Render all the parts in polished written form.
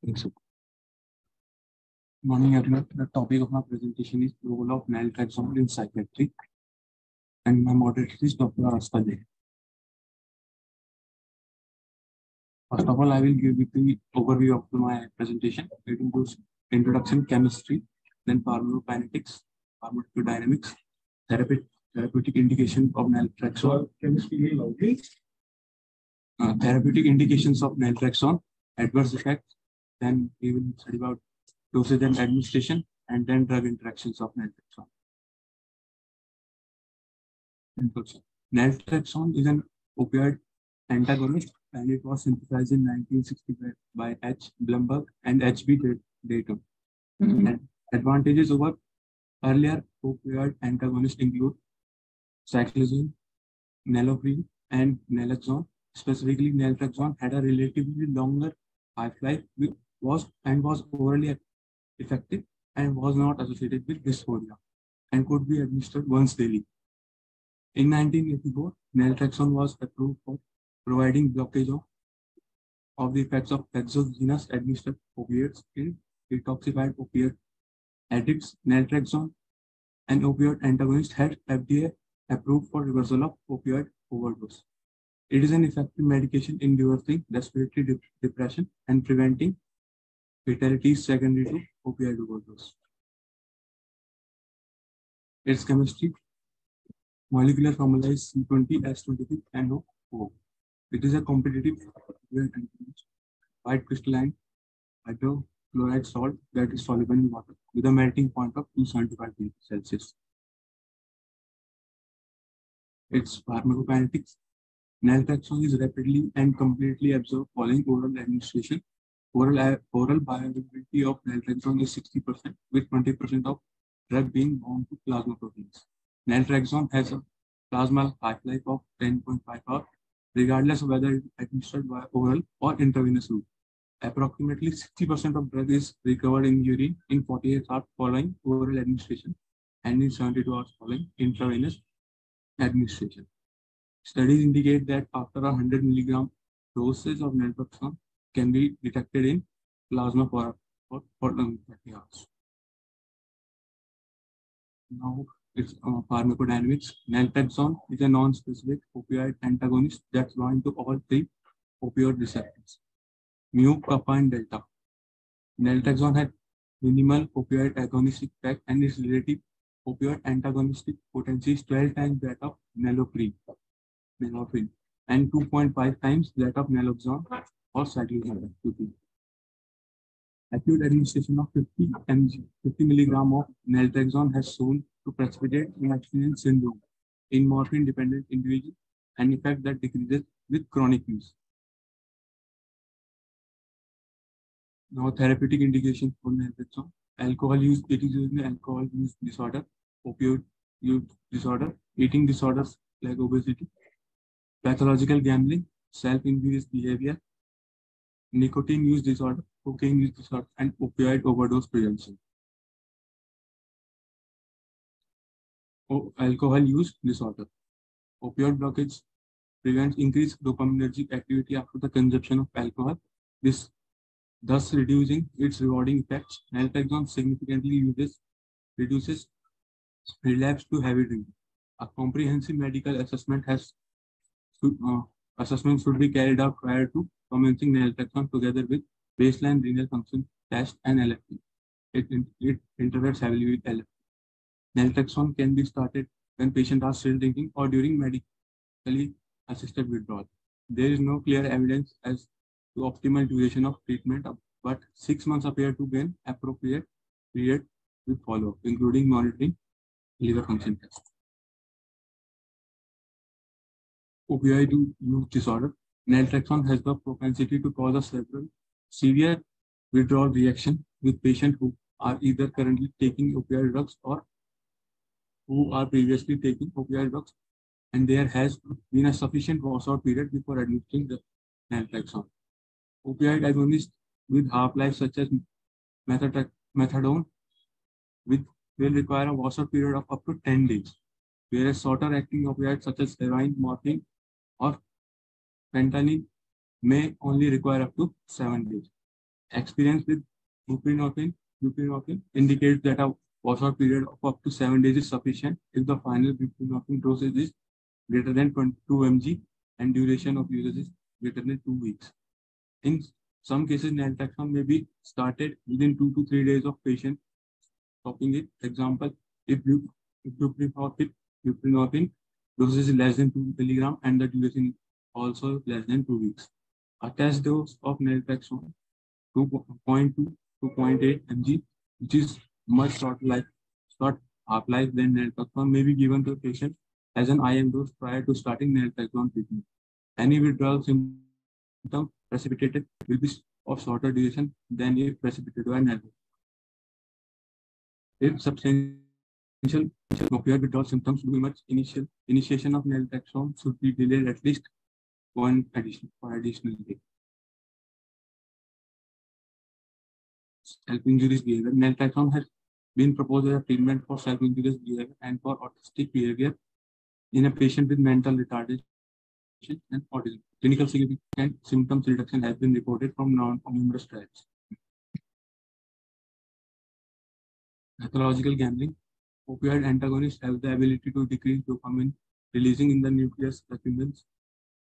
Thanks. Morning, everyone. The topic of my presentation is role of naltrexone in psychiatry, and my moderator is Dr. Aspa. First of all, I will give you the overview of my presentation. It includes introduction, chemistry, then pharmacokinetics, pharmacodynamics, therapeutic indication of naltrexone, therapeutic indications of naltrexone, adverse effects. Then we will study about dosage and administration, and then drug interactions of naltrexone. Naltrexone is an opioid antagonist, and it was synthesized in 1965 by H. Blumberg and H.B. Dayton. And advantages over earlier opioid antagonists include cyclizine, naloxone, and naloxone. Specifically, naltrexone had a relatively longer half-life, was orally effective, and was not associated with dysphoria, and could be administered once daily. In 1984, naltrexone was approved for providing blockage of the effects of exogenous administered opioids in detoxified opioid addicts. Naltrexone, an opioid antagonist, had FDA approved for reversal of opioid overdose. It is an effective medication in reversing respiratory depression and preventing fatalities secondary to opioid overdose. Its chemistry: molecular formula is C20S23NO4. It is a competitive white crystalline hydrochloride salt that is soluble in water with a melting point of 275 degrees Celsius. Its pharmacokinetics: naltrexone is rapidly and completely absorbed following oral administration. Oral bioavailability of naltrexone is 60%, with 20% of drug being bound to plasma proteins. Naltrexone has a plasma half-life of 10.5 hours, regardless of whether it is administered by oral or intravenous route. Approximately 60% of drug is recovered in urine in 48 hours following oral administration and in 72 hours following intravenous administration. Studies indicate that after a 100 milligram dosage of naltrexone can be detected in plasma for 30 hours. Now, its pharmacodynamics. Naltrexone is a non-specific opioid antagonist that binds to all three opioid receptors, mu, kappa, and delta. Naltrexone had minimal opioid agonistic effect, and its relative opioid antagonistic potency is 12 times that of naloxone, and 2.5 times that of naloxone or cyclizine. Acute administration of 50 milligram of naltrexone has shown to precipitate abstinence syndrome in morphine-dependent individuals, an effect that decreases with chronic use. Now, therapeutic indications for naltrexone: alcohol use. It is used in alcohol use disorder, opioid use disorder, eating disorders like obesity, pathological gambling, self-injurious behavior, nicotine use disorder, cocaine use disorder, and opioid overdose prevention. Alcohol use disorder. Opioid blockage prevents increased dopaminergic activity after the consumption of alcohol, thus reducing its rewarding effects. Naltrexone significantly reduces relapse to heavy drinking. A comprehensive medical assessment should be carried out prior to commencing naltrexone, together with baseline renal function test and LFT. It interacts heavily with LFT. Naltrexone can be started when patients are still drinking or during medically assisted withdrawal. There is no clear evidence as to optimal duration of treatment, but 6 months appear to be an appropriate period with follow-up, including monitoring liver function tests. Opioid use disorder. Naltrexone has the propensity to cause a severe withdrawal reaction with patients who are either currently taking opioid drugs or who are previously taking opioid drugs, and there has been a sufficient washout period before administering the naltrexone. Opioid agonists with half-life such as methadone will require a washout period of up to 10 days, whereas shorter acting opioids such as heroin, morphine, or fentanyl may only require up to 7 days. Experience with buprenorphine indicates that a washout period of up to 7 days is sufficient if the final buprenorphine dosage is greater than 22 mg and duration of usage is greater than 2 weeks. In some cases, naltrexone may be started within 2 to 3 days of patient stopping it. Example, if buprenorphine dosage is less than 2 milligram and the duration is also less than 2 weeks. A test dose of naltrexone 2.2 to 0.8 mg, which is much short half-life than naltrexone, may be given to a patient as an IM dose prior to starting naltrexone treatment. Any withdrawal symptom precipitated will be of shorter duration than if precipitated by naltrexone. If substantial opioid withdrawal symptoms do emerge, initiation of naltrexone should be delayed at least additional day. Self-injurious behavior. Naltrexone has been proposed as a treatment for self-injurious behavior and for autistic behavior in a patient with mental retardation and autism. Clinical significant symptoms reduction has been reported from numerous trials. Pathological gambling. Opioid antagonists have the ability to decrease dopamine releasing in the nucleus accumbens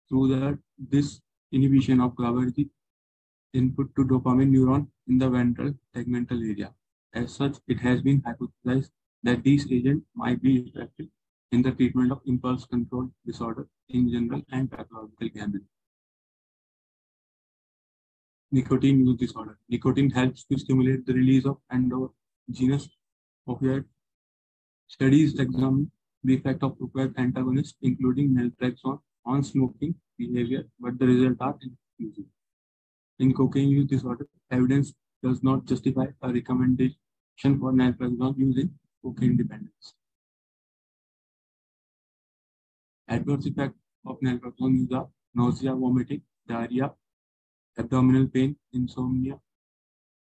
through this inhibition of GABAergic input to dopamine neuron in the ventral tegmental area. As such, it has been hypothesized that these agents might be effective in the treatment of impulse control disorder in general and pathological gambling. Nicotine use disorder. Nicotine helps to stimulate the release of endogenous opioid. Studies examine the effect of opioid antagonists, including naltrexone, on smoking behavior, but the results are inconclusive. In cocaine use disorder, evidence does not justify a recommendation for naltrexone use in cocaine dependence. Adverse effects of naltrexone use are nausea, vomiting, diarrhea, abdominal pain, insomnia,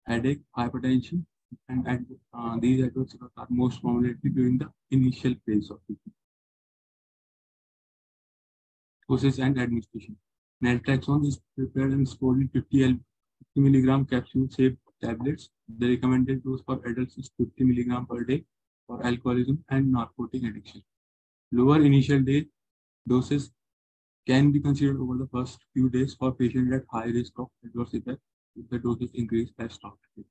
headache, hypertension, and these adverse effects are most prominently during the initial phase of treatment. Dosage and administration. Naltrexone is prepared and stored in 50 milligram capsule-shaped tablets. The recommended dose for adults is 50 milligram per day for alcoholism and narcotic addiction. Lower initial day doses can be considered over the first few days for patients at high risk of adverse effects if the doses increase as started.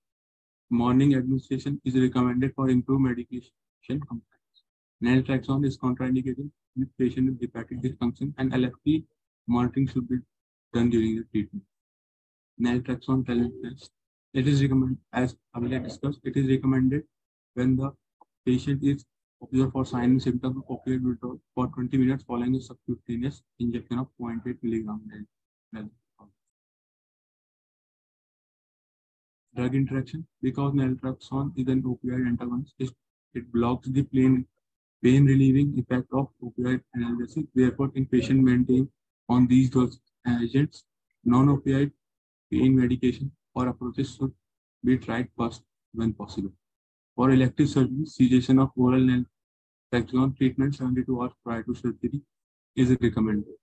Morning administration is recommended for improved medication compliance. Naltrexone is contraindicated with patient with hepatic dysfunction and LFT monitoring should be done during the treatment. Naltrexone tolerance. It is recommended, as earlier discussed, it is recommended when the patient is observed for signs and symptoms of opioid withdrawal for 20 minutes following a subcutaneous injection of 0.8 milligram. Drug interaction. Because naltrexone is an opioid antagonist, it blocks the pain relieving effect of opioid analgesic. Therefore, in patient maintained on these drugs agents, non-opioid pain medication or approaches should be tried first when possible. For elective surgery, cessation of oral naltrexone treatment 72 hours prior to surgery is recommended.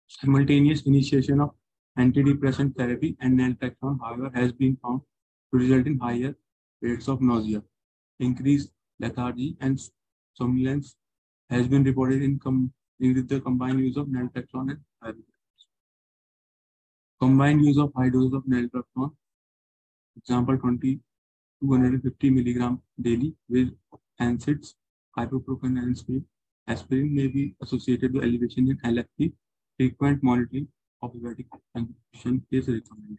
Simultaneous initiation of antidepressant therapy and naltrexone, however, has been found to result in higher rates of nausea, increased lethargy, and somnolence has been reported with the combined use of naltrexone and ibuprofen. Combined use of high doses of naltrexone, example 250 milligram daily with NSAIDs, ibuprofen and aspirin may be associated with elevation in LFT. Frequent monitoring of hepatic function is recommended.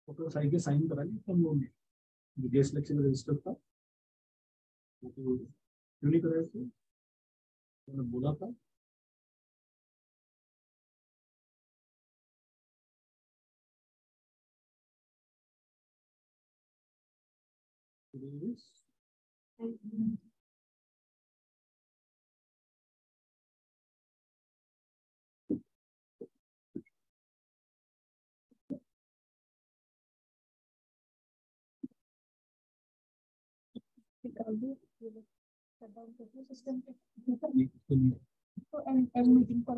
Photo sign करा ली हम लोग ने जो selection register था, क्यों नहीं कराया थे? मैंने बोला था। सिस्टम तो एंड मीटिंग पर